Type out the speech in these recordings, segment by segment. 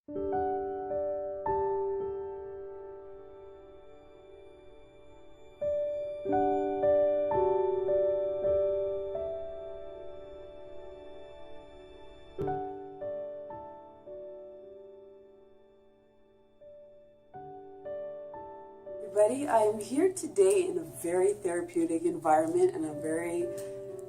Everybody, I am here today in a very therapeutic environment and a very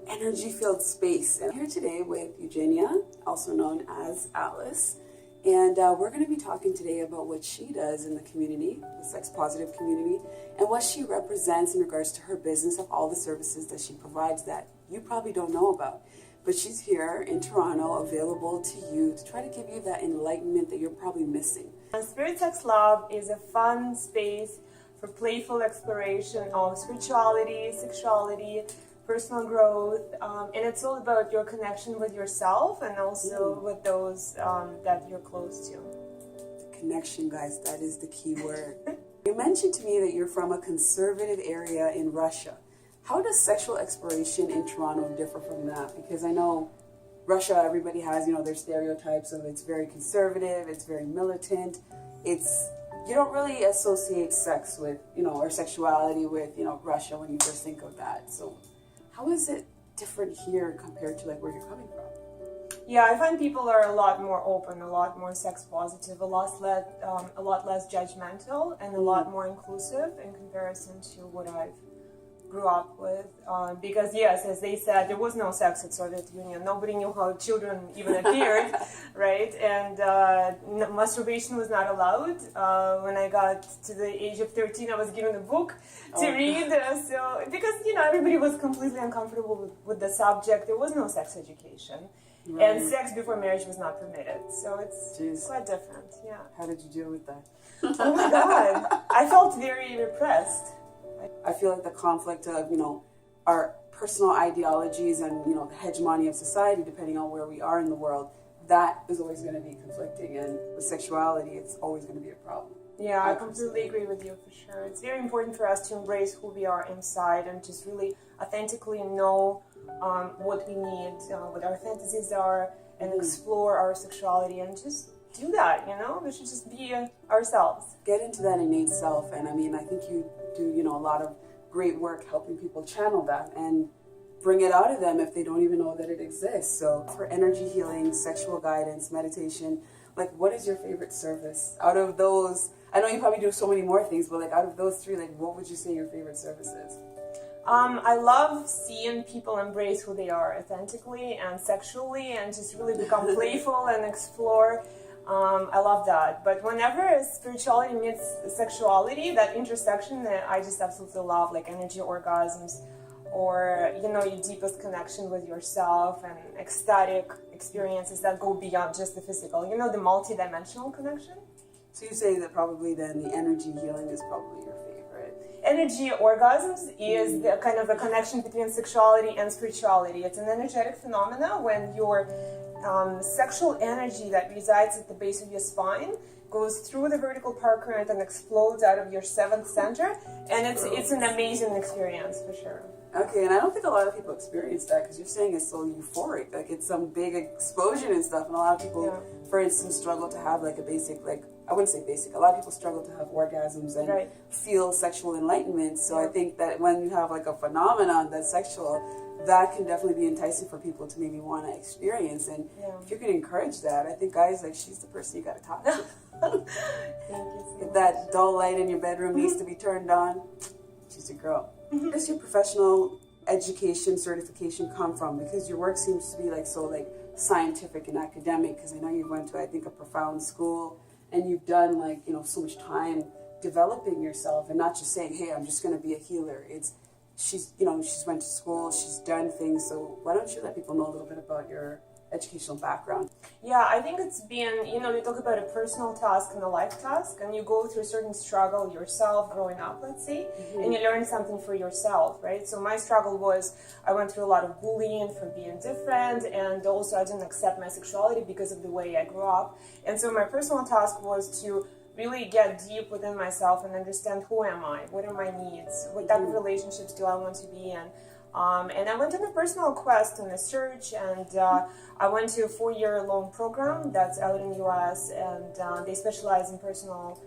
energy-filled space. And I'm here today with Evguenia, also known as Alice, and we're going to be talking today about what she does in the community, the sex-positive community, and what she represents in regards to her business of all the services that she provides that you probably don't know about. But she's here in Toronto, available to you to try to give you that enlightenment that you're probably missing. SpiritSexLab is a fun space for playful exploration of spirituality, sexuality, personal growth, and it's all about your connection with yourself and also with those that you're close to. The connection, guys, that is the key word. You mentioned to me that you're from a conservative area in Russia. How does sexual exploration in Toronto differ from that? Because I know Russia, everybody has, their stereotypes of it's very conservative, it's very militant, you don't really associate sex with, or sexuality with, Russia when you first think of that. So how is it different here compared to where you're coming from? Yeah, I find people are a lot more open, a lot more sex positive, a lot less judgmental, and a lot more inclusive in comparison to what I've grew up with. Because yes, as they said, there was no sex in Soviet Union. Nobody knew how children even appeared, right? And masturbation was not allowed. When I got to the age of 13, I was given a book to read. So because everybody was completely uncomfortable with the subject. There was no sex education. Right. And sex before marriage was not permitted. So it's quite different, yeah. How did you deal with that? Oh my God. I felt very repressed. I feel like the conflict of, our personal ideologies and, the hegemony of society, depending on where we are in the world, that is always going to be conflicting. And with sexuality, it's always going to be a problem. Yeah, I completely agree with you for sure. It's very important for us to embrace who we are inside and just really authentically know what we need, what our fantasies are, and explore our sexuality and just do that, we should just be ourselves. Get into that innate self, and I think you do, a lot of great work helping people channel that and bring it out of them if they don't even know that it exists. So for energy healing, sexual guidance, meditation, what is your favorite service? Out of those, I know you probably do so many more things, but out of those three, what would you say your favorite service is? I love seeing people embrace who they are authentically and sexually and just really become playful and explore. I love that. But whenever spirituality meets sexuality, that intersection, I just absolutely love, energy orgasms or, your deepest connection with yourself and ecstatic experiences that go beyond just the physical, the multi-dimensional connection. So you say that probably then the energy healing is probably your favorite. Energy orgasms is the kind of a connection between sexuality and spirituality. It's an energetic phenomena when your sexual energy that resides at the base of your spine goes through the vertical power current and explodes out of your seventh center, and it's an amazing experience for sure. Okay, and I don't think a lot of people experience that because you're saying it's so euphoric, it's some big explosion and stuff, and a lot of people, for instance, struggle to have a basic, I wouldn't say basic, a lot of people struggle to have orgasms and feel sexual enlightenment, so I think that when you have a phenomenon that's sexual, that can definitely be enticing for people to maybe want to experience, and if you can encourage that, I think guys, she's the person you got to talk to. Thank you so If that dull light in your bedroom needs to be turned on, she's a girl. Where does your professional education certification come from? Because your work seems to be so scientific and academic, because I know you went to, I think, a profound school, and you've done so much time developing yourself and not just saying, hey, I'm just going to be a healer. She's went to school, she's done things, so why don't you let people know a little bit about your educational background? Yeah, I think it's been, you talk about a personal task and a life task, and you go through a certain struggle yourself growing up, let's say, and you learn something for yourself, right? So my struggle was, I went through a lot of bullying for being different, and also I didn't accept my sexuality because of the way I grew up. And so my personal task was to really get deep within myself and understand who am I, what are my needs, what type of relationships do I want to be in, And I went on a personal quest and a search, and I went to a 4-year-long program that's out in the US, and they specialize in personal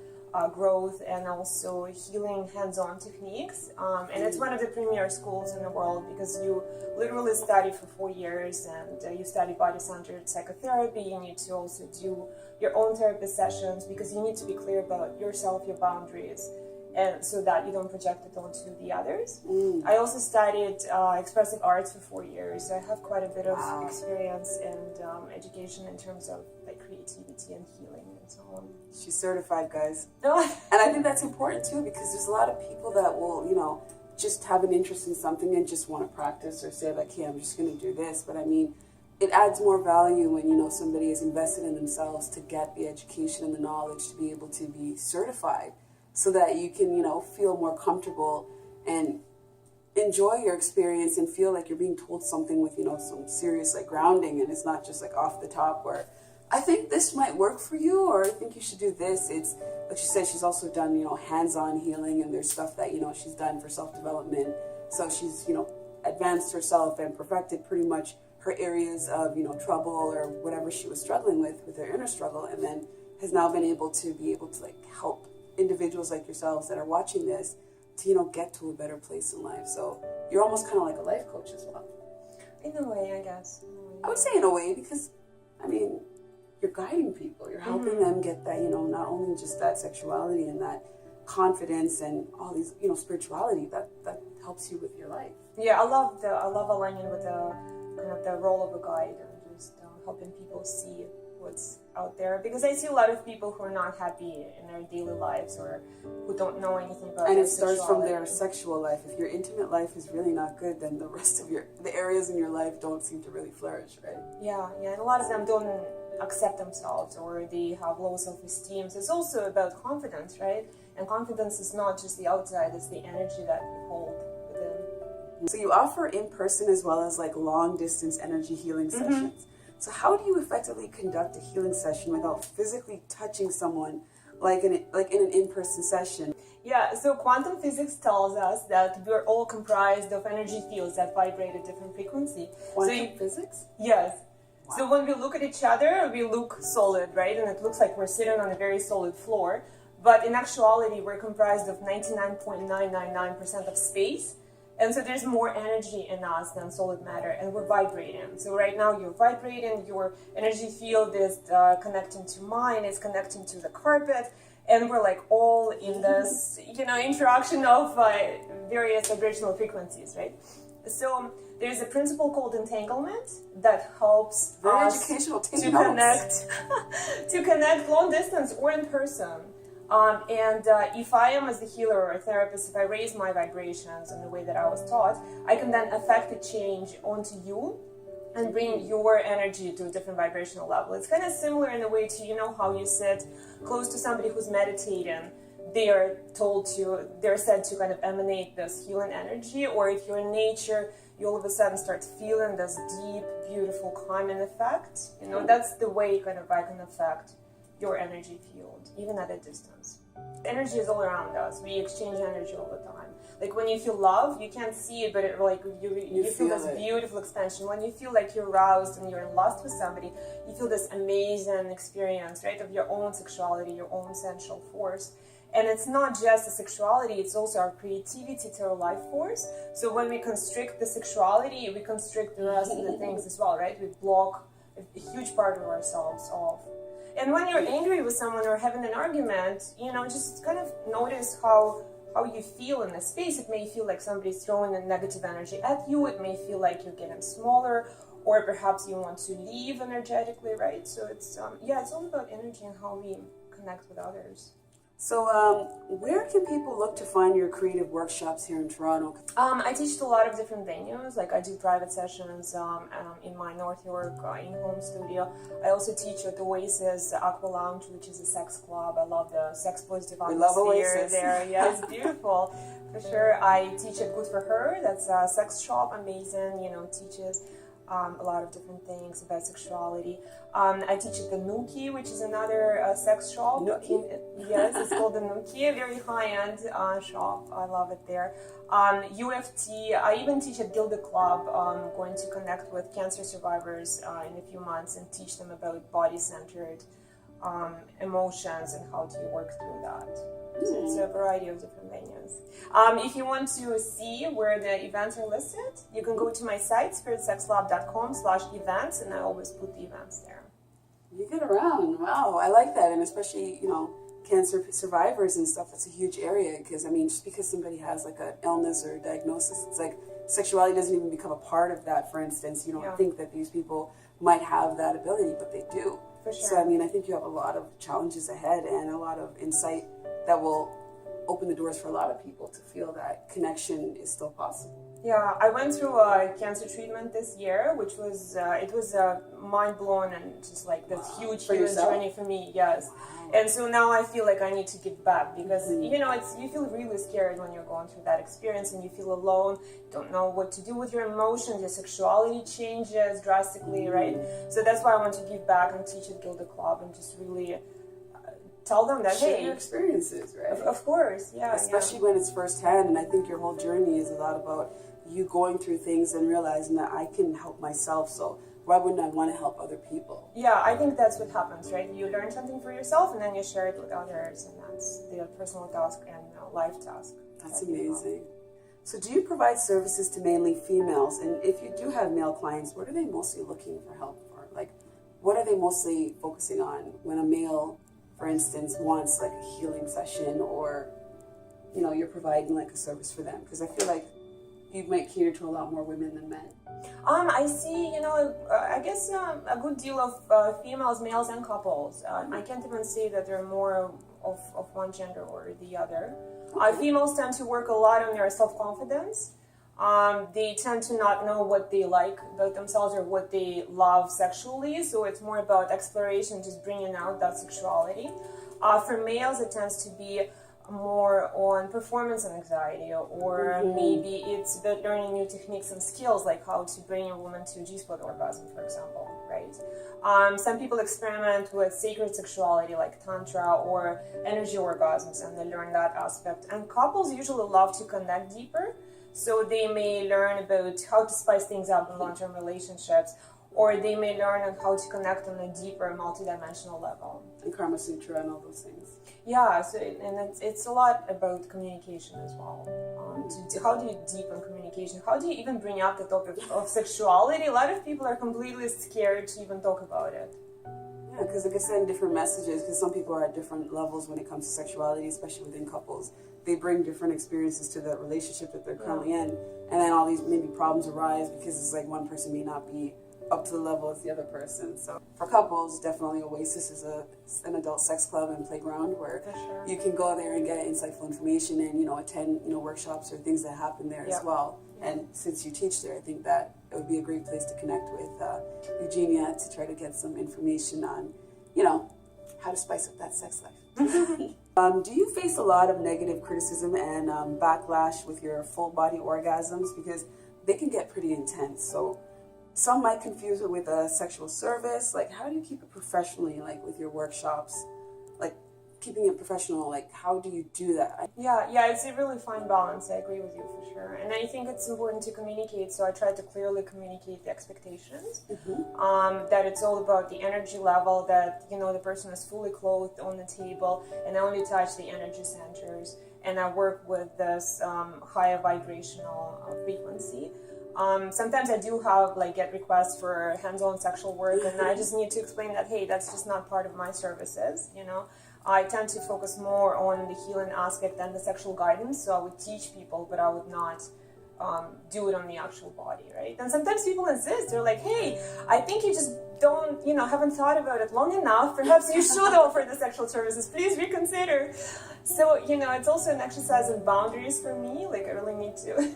growth and also healing hands-on techniques. And it's one of the premier schools in the world because you literally study for 4 years, and you study body-centered psychotherapy. You need to also do your own therapy sessions because you need to be clear about yourself, your boundaries, and so that you don't project it onto the others. I also studied expressive arts for 4 years. I have quite a bit of experience and education in terms of like creativity and healing and so on. She's certified, guys. And I think that's important too, because there's a lot of people that will, you know, just have an interest in something and just want to practice or say like, hey, I'm just going to do this. But I mean, it adds more value when, you know, somebody is invested in themselves to get the education and the knowledge to be able to be certified, so that you can, you know, feel more comfortable and enjoy your experience and feel like you're being told something with, you know, some serious like grounding, and it's not just like off the top where I think this might work for you, or I think you should do this. It's like she said, she's also done, you know, hands-on healing, and there's stuff that, you know, she's done for self-development. So she's, you know, advanced herself and perfected pretty much her areas of, you know, trouble or whatever she was struggling with her inner struggle, and then has now been able to like help individuals like yourselves that are watching this to, you know, get to a better place in life. So you're almost kind of like a life coach as well. In a way, I guess. I would say in a way, because, I mean, you're guiding people. You're helping them get that, you know, not only just that sexuality and that confidence and all these, you know, spirituality that helps you with your life. Yeah, I love aligning with the kind of the role of a guide and just helping people see what's out there, because I see a lot of people who are not happy in their daily lives or who don't know anything about and it starts from their sexual life. If your intimate life is really not good, then the rest of the areas in your life don't seem to really flourish, right? Yeah, and a lot of them don't accept themselves, or they have low self-esteem. So it's also about confidence, right? And confidence is not just the outside, it's the energy that you hold within. So you offer in-person as well as like long-distance energy healing sessions. So how do you effectively conduct a healing session without physically touching someone like in an in-person session? Yeah, so quantum physics tells us that we're all comprised of energy fields that vibrate at different frequency. Quantum physics? Yes. Wow. So when we look at each other, we look solid, right? And it looks like we're sitting on a very solid floor. But in actuality, we're comprised of 99.999% of space. And so there's more energy in us than solid matter, and we're vibrating. So right now you're vibrating, your energy field is connecting to mine, it's connecting to the carpet, and we're like all in this, you know, interaction of various vibrational frequencies, right? So there's a principle called entanglement that helps us to connect long distance or in person. If I am as the healer or a therapist, if I raise my vibrations in the way that I was taught, I can then affect a change onto you and bring your energy to a different vibrational level. It's kind of similar in a way to, you know, how you sit close to somebody who's meditating. They're said to kind of emanate this healing energy, or if you're in nature, you all of a sudden start feeling this deep, beautiful, calming effect. You know, that's the way kind of I can affect your energy field, even at a distance. Energy is all around us. We exchange energy all the time. Like when you feel love, you can't see it, but it like you feel this beautiful expansion. When you feel like you're aroused and you're in lust with somebody, you feel this amazing experience, right, of your own sexuality, your own sensual force. And it's not just the sexuality, it's also our creativity, it's our life force. So when we constrict the sexuality, we constrict the rest of the things as well, right? We block a huge part of ourselves off. And when you're angry with someone or having an argument, you know, just kind of notice how you feel in the space. It may feel like somebody's throwing a negative energy at you. It may feel like you're getting smaller, or perhaps you want to leave energetically, right? So it's all about energy and how we connect with others. So where can people look to find your creative workshops here in Toronto? I teach at a lot of different venues. Like I do private sessions in my North York in-home studio. I also teach at Oasis Aqua Lounge, which is a sex club. I love the sex positive atmosphere there. Yeah, it's beautiful for sure. I teach at Good for Her. That's a sex shop, amazing. You know, teaches a lot of different things about sexuality. I teach at the Nuki, which is another sex shop. Yes, it's called the Nuki, a very high-end shop. I love it there. UFT, I even teach at Gilda Club. I'm going to connect with cancer survivors in a few months and teach them about body-centered emotions and how to work through that. So it's a variety of different venues. If you want to see where the events are listed, you can go to my site, SpiritSexLab.com/events, and I always put the events there. You get around. Wow, I like that. And especially, cancer survivors and stuff, that's a huge area. Because, just because somebody has like an illness or a diagnosis, it's like sexuality doesn't even become a part of that, for instance. You don't think that these people might have that ability, but they do. For sure. So, I think you have a lot of challenges ahead and a lot of insight that will open the doors for a lot of people to feel that connection is still possible. Yeah, I went through a cancer treatment this year, which was mind-blowing and just like this huge journey for me, yes. Wow. And so now I feel like I need to give back because, you feel really scared when you're going through that experience and you feel alone, don't know what to do with your emotions, your sexuality changes drastically, right? So that's why I want to give back and teach at Gilda Club and just really tell them that, share your experiences, right? Of course, yeah. Especially when it's firsthand, and I think your whole journey is a lot about you going through things and realizing that I can help myself, so why wouldn't I want to help other people? Yeah, I think that's what happens, right? You learn something for yourself and then you share it with others, and that's the personal task and life task. That's amazing. So do you provide services to mainly females? And if you do have male clients, what are they mostly looking for help for? Like, what are they mostly focusing on when a male, for instance, wants like a healing session, or you're providing like a service for them? Because I feel like you might cater to a lot more women than men. I see, I guess a good deal of females, males, and couples. I can't even say that they're more of one gender or the other. Okay. Females tend to work a lot on their self-confidence. They tend to not know what they like about themselves or what they love sexually, so it's more about exploration, just bringing out that sexuality. For males, it tends to be more on performance anxiety, or maybe it's about learning new techniques and skills, like how to bring a woman to G-spot orgasm, for example, right? Some people experiment with sacred sexuality, like tantra or energy orgasms, and they learn that aspect. And couples usually love to connect deeper, so they may learn about how to spice things up in long-term relationships, or they may learn on how to connect on a deeper, multidimensional level. And Karma Sutra and all those things. Yeah, so it's a lot about communication as well. How do you deepen communication? How do you even bring up the topic of sexuality? A lot of people are completely scared to even talk about it. Yeah, because like I said, different messages, because some people are at different levels when it comes to sexuality, especially within couples. They bring different experiences to the relationship that they're currently in, and then all these maybe problems arise because it's like one person may not be up to the level as the other person. So for couples, definitely Oasis is an adult sex club and playground where you can go there and get insightful information and attend workshops or things that happen there as well. And since you teach there, I think that it would be a great place to connect with Evguenia to try to get some information on how to spice up that sex life. Do you face a lot of negative criticism and backlash with your full body orgasms, because they can get pretty intense? So some might confuse it with a sexual service. Like, how do you keep it professionally, like with your workshops? Like, keeping it professional, like, how do you do that? Yeah, it's a really fine balance. I agree with you for sure. And I think it's important to communicate, so I try to clearly communicate the expectations. That it's all about the energy level, that, the person is fully clothed on the table, and I only touch the energy centers, and I work with this higher vibrational frequency. Sometimes I do have get requests for hands-on sexual work, and I just need to explain that, hey, that's just not part of my services, I tend to focus more on the healing aspect and the sexual guidance, so I would teach people, but I would not do it on the actual body, right? And sometimes people insist, they're like, hey, I think you just don't, haven't thought about it long enough, perhaps you should offer the sexual services, please reconsider. So, it's also an exercise in boundaries for me, I really need to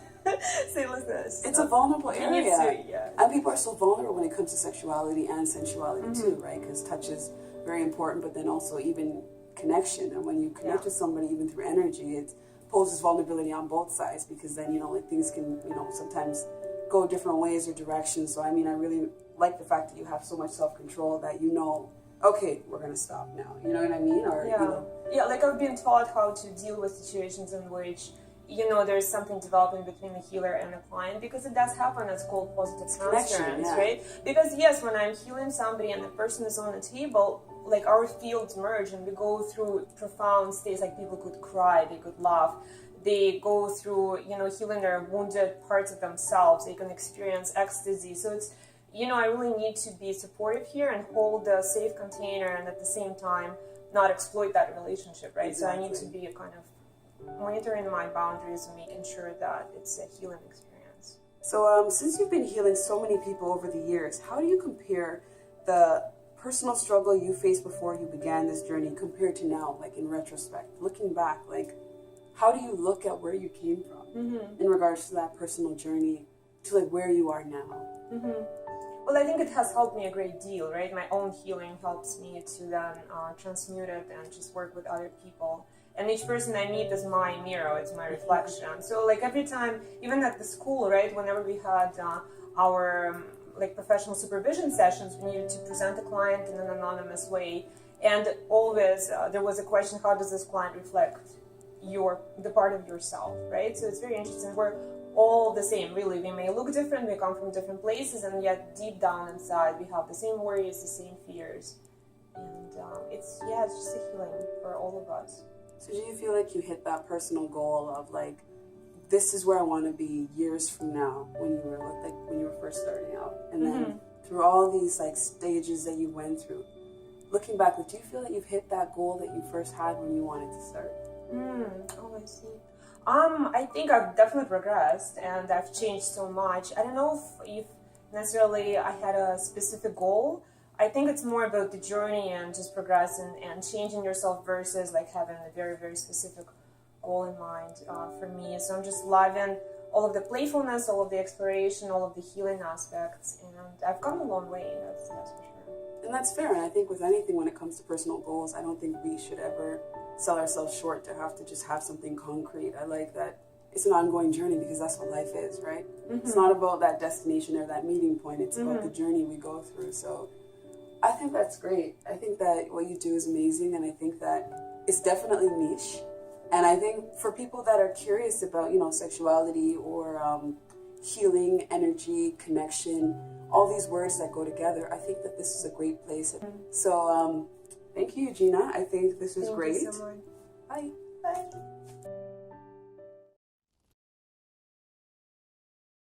say, listen, it's a vulnerable area. Yeah. And people are so vulnerable when it comes to sexuality and sensuality too, right? Because touch is very important, but then also even connection. And when you connect with somebody, even through energy, it poses vulnerability on both sides, because then, things can, sometimes go different ways or directions. So I mean, I really like the fact that you have so much self-control that you know, okay, we're gonna stop now. You know what I mean? Or yeah, you know, yeah. Like I've been taught how to deal with situations in which there's something developing between the healer and the client, because it does happen. It's called positive transference, yeah. right? Because yes, when I'm healing somebody and the person is on the table, like our fields merge and we go through profound states. Like people could cry, they could laugh, they go through healing their wounded parts of themselves. They can experience ecstasy. So it's I really need to be supportive here and hold a safe container, and at the same time not exploit that relationship, right? Exactly. So I need to be kind of monitoring my boundaries and making sure that it's a healing experience. So since you've been healing so many people over the years, how do you compare the personal struggle you faced before you began this journey compared to now, like in retrospect, looking back, like how do you look at where you came from in regards to that personal journey to like where you are now? Well, I think it has helped me a great deal, right? My own healing helps me to then transmute it and just work with other people. And each person I meet is my mirror, it's my reflection. So like every time, even at the school, right, whenever we had our like professional supervision sessions, we needed to present the client in an anonymous way. And always there was a question, how does this client reflect the part of yourself, right? So it's very interesting. We're all the same, really. We may look different, we come from different places, and yet deep down inside we have the same worries, the same fears. And it's just a healing for all of us. So do you feel like you hit that personal goal of like, this is where I want to be years from now, when you were first starting out, and then through all these like stages that you went through, looking back, do you feel that you've hit that goal that you first had when you wanted to start? Oh, I see. I think I've definitely progressed and I've changed so much. I don't know if necessarily I had a specific goal. I think it's more about the journey and just progressing and changing yourself versus like having a very, very specific goal in mind for me. So I'm just loving all of the playfulness, all of the exploration, all of the healing aspects, and I've come a long way, that's for sure. And that's fair, and I think with anything when it comes to personal goals, I don't think we should ever sell ourselves short to have to just have something concrete. I like that it's an ongoing journey because that's what life is, right? It's not about that destination or that meeting point, it's about the journey we go through. So I think that's great. I think that what you do is amazing, and I think that it's definitely niche. And I think for people that are curious about, sexuality or healing, energy, connection, all these words that go together, I think that this is a great place. So thank you, Evguenia. I think this was great. Thank you so much. Bye. Bye.